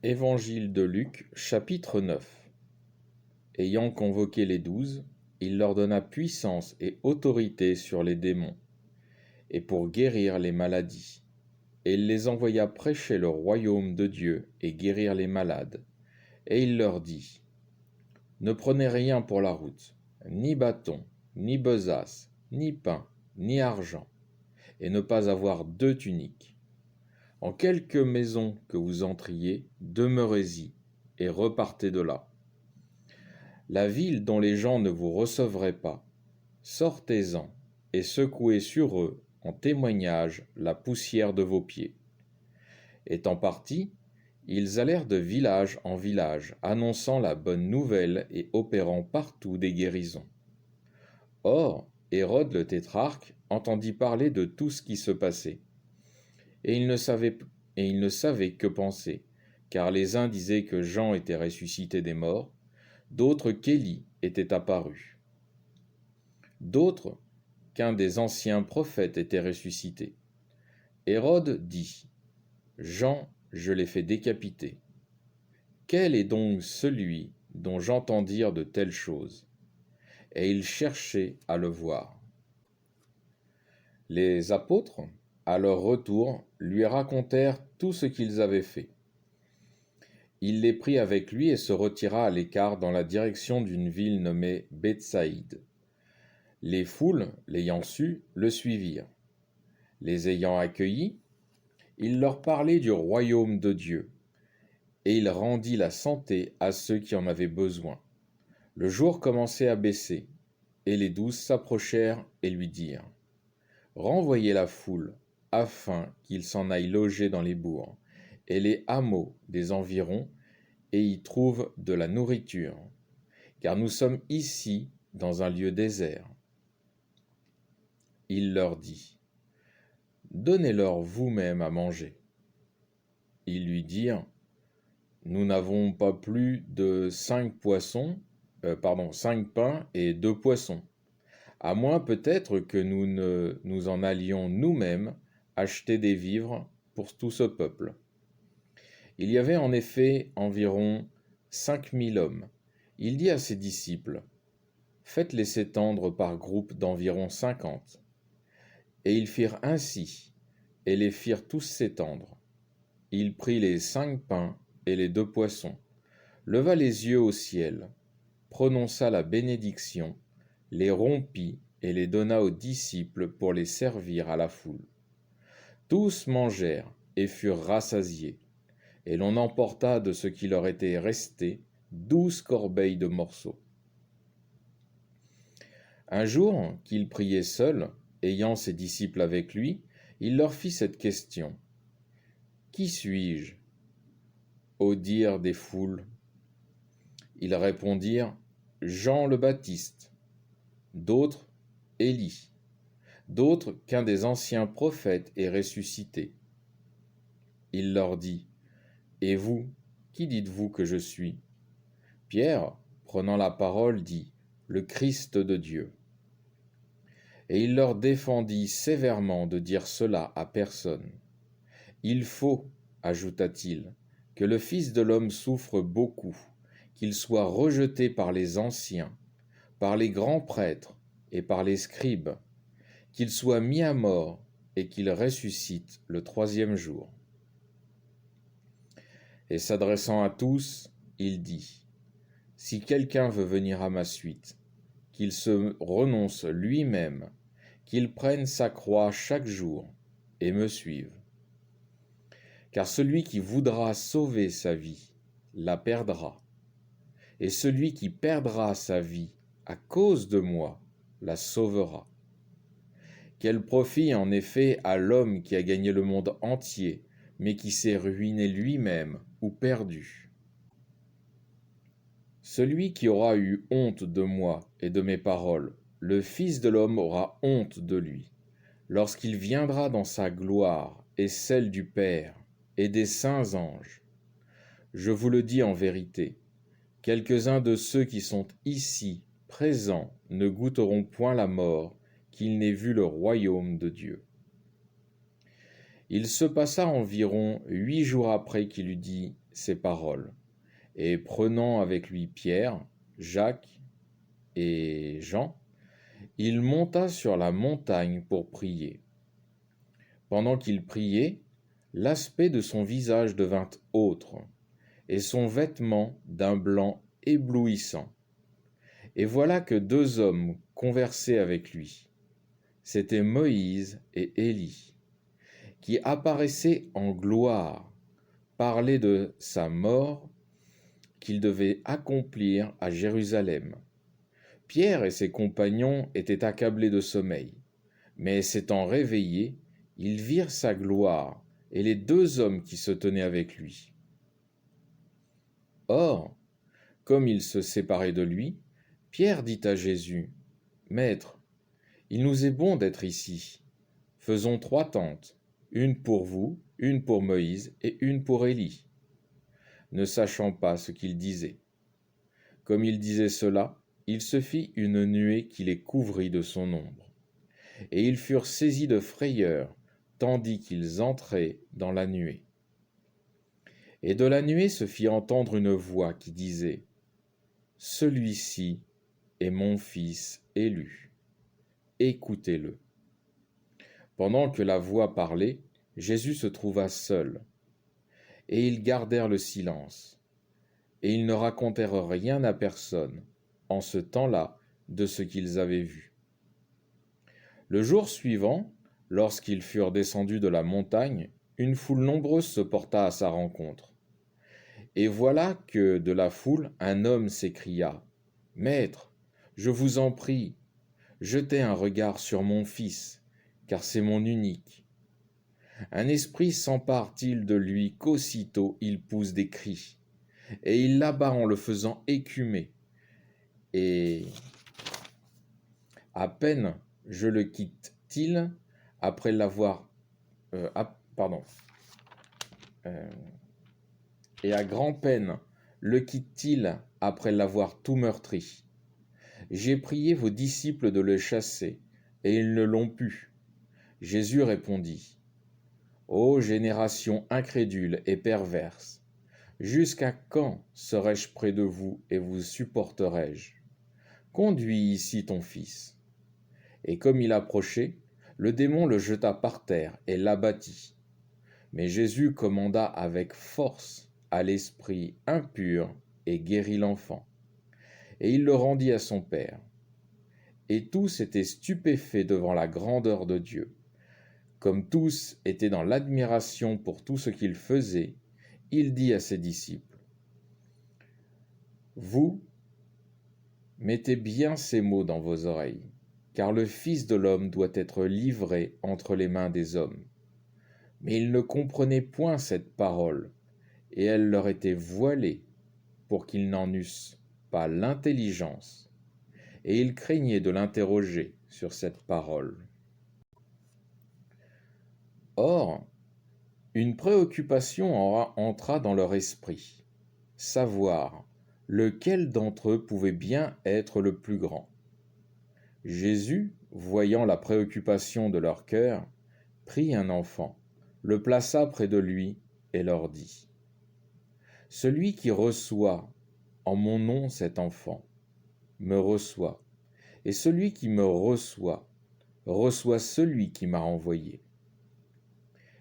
Évangile de Luc, chapitre 9. Ayant convoqué les 12, il leur donna puissance et autorité sur les démons, et pour guérir les maladies. Et il les envoya prêcher le royaume de Dieu et guérir les malades. Et il leur dit, ne prenez rien pour la route, ni bâton, ni besace, ni pain, ni argent, et ne pas avoir 2 tuniques. En quelque maison que vous entriez, demeurez-y, et repartez de là. La ville dont les gens ne vous recevraient pas, sortez-en, et secouez sur eux, en témoignage, la poussière de vos pieds. Étant partis, ils allèrent de village en village, annonçant la bonne nouvelle et opérant partout des guérisons. Or, Hérode le tétrarque entendit parler de tout ce qui se passait. Et il ne savait que penser, car les uns disaient que Jean était ressuscité des morts, d'autres qu'Élie était apparu, d'autres qu'un des anciens prophètes était ressuscité. Hérode dit, Jean, je l'ai fait décapiter. Quel est donc celui dont j'entends dire de telles choses? Et il cherchait à le voir. Les apôtres, à leur retour, lui racontèrent tout ce qu'ils avaient fait. Il les prit avec lui et se retira à l'écart dans la direction d'une ville nommée Bethsaïde. Les foules, l'ayant su, le suivirent. Les ayant accueillis, il leur parlait du royaume de Dieu, et il rendit la santé à ceux qui en avaient besoin. Le jour commençait à baisser, et les 12 s'approchèrent et lui dirent, « Renvoyez la foule, afin qu'ils s'en aillent loger dans les bourgs et les hameaux des environs, et y trouvent de la nourriture, car nous sommes ici dans un lieu désert. » Il leur dit, « Donnez-leur vous-même à manger. » Ils lui dirent, « Nous n'avons pas plus de 5 pains et 2 poissons, à moins peut-être que nous en allions nous-mêmes acheter des vivres pour tout ce peuple. » Il y avait en effet environ 5000 hommes. Il dit à ses disciples, « Faites-les s'étendre par groupe d'environ 50. » Et ils firent ainsi, et les firent tous s'étendre. Il prit les 5 pains et les 2 poissons, leva les yeux au ciel, prononça la bénédiction, les rompit et les donna aux disciples pour les servir à la foule. Tous mangèrent et furent rassasiés, et l'on emporta de ce qui leur était resté 12 corbeilles de morceaux. Un jour, qu'il priait seul, ayant ses disciples avec lui, il leur fit cette question. « Qui suis-je » au dire des foules. Ils répondirent « Jean le Baptiste », d'autres « Élie », d'autres qu'un des anciens prophètes est ressuscité. Il leur dit « Et vous, qui dites-vous que je suis » Pierre, prenant la parole, dit « Le Christ de Dieu ». Et il leur défendit sévèrement de dire cela à personne. « Il faut, ajouta-t-il, que le Fils de l'homme souffre beaucoup, qu'il soit rejeté par les anciens, par les grands prêtres et par les scribes, qu'il soit mis à mort et qu'il ressuscite le 3e jour. » Et s'adressant à tous, il dit, « Si quelqu'un veut venir à ma suite, qu'il se renonce lui-même, qu'il prenne sa croix chaque jour et me suive. Car celui qui voudra sauver sa vie la perdra, et celui qui perdra sa vie à cause de moi la sauvera. Quel profit en effet à l'homme qui a gagné le monde entier, mais qui s'est ruiné lui-même ou perdu? Celui qui aura eu honte de moi et de mes paroles, le Fils de l'homme aura honte de lui, lorsqu'il viendra dans sa gloire et celle du Père et des saints anges. Je vous le dis en vérité, quelques-uns de ceux qui sont ici présents ne goûteront point la mort, qu'ils n'aient vu le royaume de Dieu. » Il se passa environ 8 jours après qu'il eut dit ces paroles, et prenant avec lui Pierre, Jacques et Jean, il monta sur la montagne pour prier. Pendant qu'il priait, l'aspect de son visage devint autre, et son vêtement d'un blanc éblouissant. Et voilà que deux hommes conversaient avec lui. C'étaient Moïse et Élie, qui apparaissaient en gloire, parlaient de sa mort qu'il devait accomplir à Jérusalem. Pierre et ses compagnons étaient accablés de sommeil, mais s'étant réveillés, ils virent sa gloire et les deux hommes qui se tenaient avec lui. Or, comme ils se séparaient de lui, Pierre dit à Jésus, « Maître, il nous est bon d'être ici. Faisons 3 tentes, une pour vous, une pour Moïse et une pour Élie. » Ne sachant pas ce qu'il disait. Comme il disait cela, il se fit une nuée qui les couvrit de son ombre. Et ils furent saisis de frayeur, tandis qu'ils entraient dans la nuée. Et de la nuée se fit entendre une voix qui disait, « Celui-ci est mon Fils élu. Écoutez-le. » Pendant que la voix parlait, Jésus se trouva seul. Et ils gardèrent le silence. Et ils ne racontèrent rien à personne, en ce temps-là, de ce qu'ils avaient vu. Le jour suivant, lorsqu'ils furent descendus de la montagne, une foule nombreuse se porta à sa rencontre. Et voilà que, de la foule, un homme s'écria, « Maître, je vous en prie, jetez un regard sur mon fils, car c'est mon unique. Un esprit s'empare-t-il de lui qu'aussitôt il pousse des cris, et il l'abat en le faisant écumer. Et à peine je le quitte-t-il après l'avoir... Et à grand-peine le quitte-t-il après l'avoir tout meurtri. J'ai prié vos disciples de le chasser, et ils ne l'ont pu. » Jésus répondit, « Ô génération incrédule et perverse, jusqu'à quand serai-je près de vous et vous supporterai-je? Conduis ici ton fils. » Et comme il approchait, le démon le jeta par terre et l'abattit. Mais Jésus commanda avec force à l'esprit impur et guérit l'enfant. Et il le rendit à son père. Et tous étaient stupéfaits devant la grandeur de Dieu. Comme tous étaient dans l'admiration pour tout ce qu'il faisait, il dit à ses disciples, « Vous, mettez bien ces mots dans vos oreilles, car le Fils de l'homme doit être livré entre les mains des hommes. » Mais ils ne comprenaient point cette parole, et elle leur était voilée, pour qu'ils n'en eussent pas l'intelligence, et ils craignaient de l'interroger sur cette parole. Or, une préoccupation entra dans leur esprit, savoir lequel d'entre eux pouvait bien être le plus grand. Jésus, voyant la préoccupation de leur cœur, prit un enfant, le plaça près de lui et leur dit, « Celui qui reçoit en mon nom cet enfant me reçoit, et celui qui me reçoit reçoit celui qui m'a envoyé.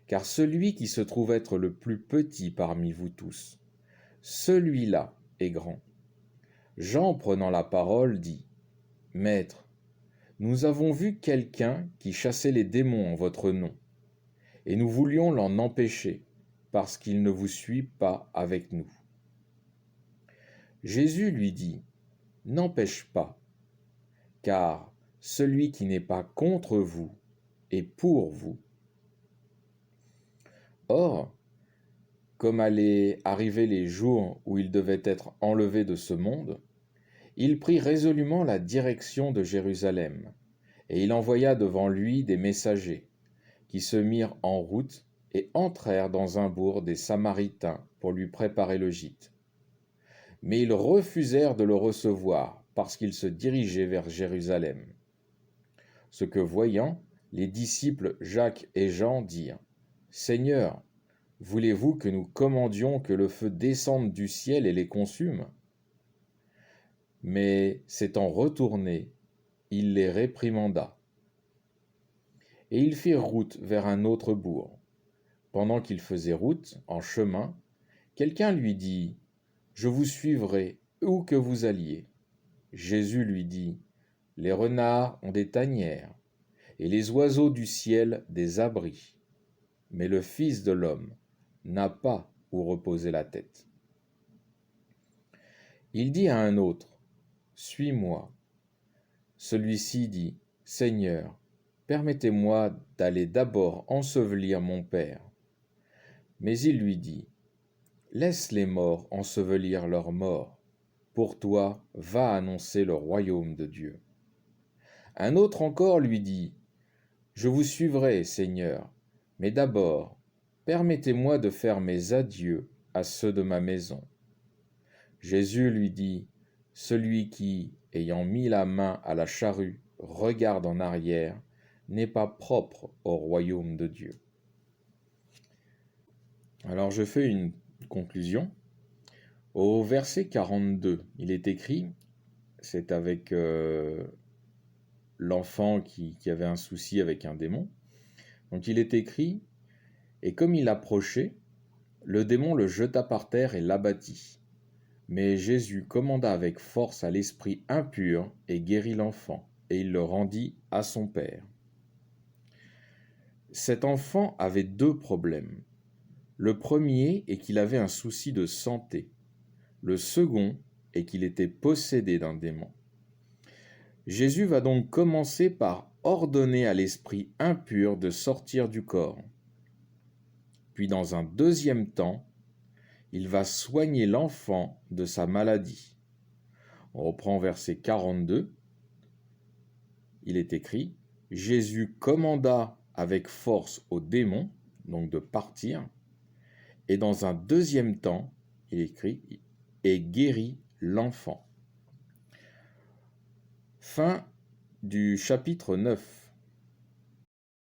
Car celui qui se trouve être le plus petit parmi vous tous, celui-là est grand. » Jean, prenant la parole, dit, « Maître, nous avons vu quelqu'un qui chassait les démons en votre nom, et nous voulions l'en empêcher, parce qu'il ne vous suit pas avec nous. » Jésus lui dit, « N'empêche pas, car celui qui n'est pas contre vous est pour vous. » Or, comme allaient arriver les jours où il devait être enlevé de ce monde, il prit résolument la direction de Jérusalem, et il envoya devant lui des messagers, qui se mirent en route et entrèrent dans un bourg des Samaritains pour lui préparer le gîte. Mais ils refusèrent de le recevoir, parce qu'il se dirigeait vers Jérusalem. Ce que voyant, les disciples Jacques et Jean dirent, « Seigneur, Voulez-vous que nous commandions que le feu descende du ciel et les consume? Mais s'étant retourné, il les réprimanda. Et ils firent route vers un autre bourg. Pendant qu'ils faisaient route, en chemin, quelqu'un lui dit, Je vous suivrai où que vous alliez. Jésus lui dit, Les renards ont des tanières, et les oiseaux du ciel des abris. Mais le Fils de l'homme n'a pas où reposer la tête. Il dit à un autre, Suis-moi. Celui-ci dit, Seigneur, permettez-moi d'aller d'abord ensevelir mon Père. Mais il lui dit, Laisse les morts ensevelir leurs morts. Pour toi, va annoncer le royaume de Dieu. Un autre encore lui dit, Je vous suivrai, Seigneur, mais d'abord, permettez-moi de faire mes adieux à ceux de ma maison. Jésus lui dit, Celui qui, ayant mis la main à la charrue, regarde en arrière, n'est pas propre au royaume de Dieu. Alors je fais une conclusion. Au verset 42, il est écrit, c'est avec l'enfant qui avait un souci avec un démon. Donc il est écrit, et comme il approchait, le démon le jeta par terre et l'abattit. Mais Jésus commanda avec force à l'esprit impur et guérit l'enfant, et il le rendit à son père. Cet enfant avait deux problèmes. Le premier est qu'il avait un souci de santé. Le second est qu'il était possédé d'un démon. Jésus va donc commencer par ordonner à l'esprit impur de sortir du corps. Puis dans un deuxième temps, il va soigner l'enfant de sa maladie. On reprend verset 42. Il est écrit, Jésus commanda avec force au démon, donc de partir, et dans un deuxième temps, il est écrit, et guérit l'enfant. Fin du chapitre 9.